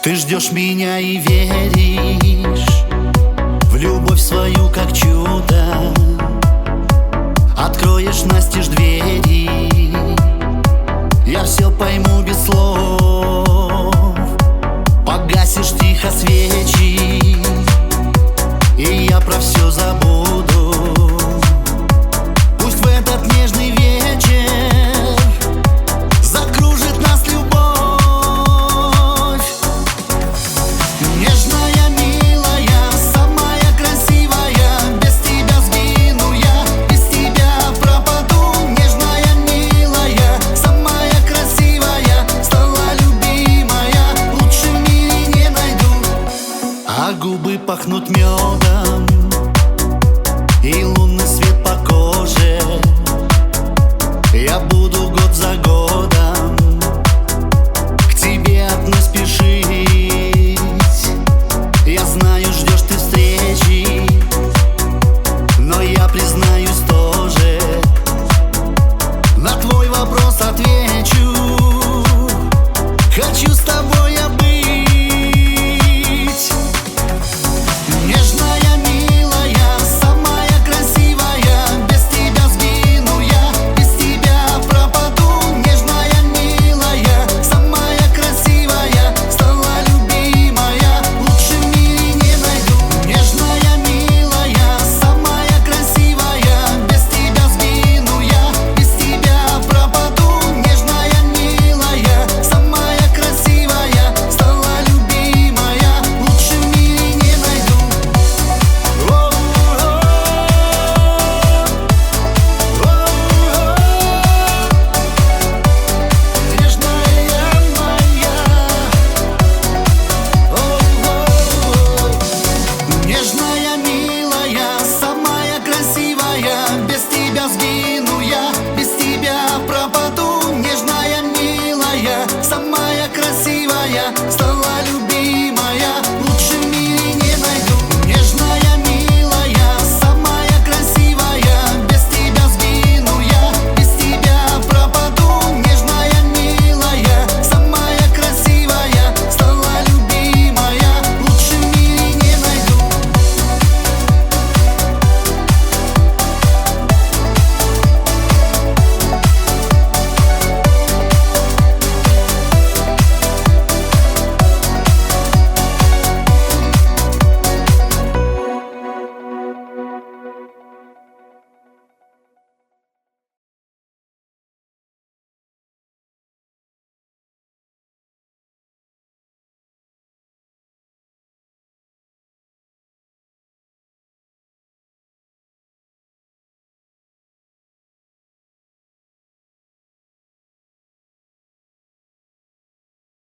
Ты ждешь меня и веришь в любовь свою, как чудо. Откроешь настежь двери, я все пойму без слов. Погасишь тихо свечи, и я про все забуду. Пусть в этот нежный вечер закружит нас любовь. Нежная, милая, самая красивая, без тебя сгину я, без тебя пропаду. Нежная, милая, самая красивая, стала любимая, лучше в мире не найду. А губы пахнут медом, и лунный свет по коже. Я буду год за годом к тебе одной спешить. Я знаю, ждешь ты встречи, но я признаюсь тоже. На твой вопрос отвечу: хочу с тобой я быть. Нежная, милая, самая красивая, без тебя сгину я, без тебя пропаду. Нежная, милая, самая красивая, стала любимая, лучше в мире не найду. Нежная, милая, самая красивая, без тебя сгину я, без тебя пропаду. Нежная, милая, самая красивая, стала любимая, лучше в мире не найду. Нежная, милая, самая красивая, без тебя сгину я, без тебя пропаду. Нежная, милая, самая красивая.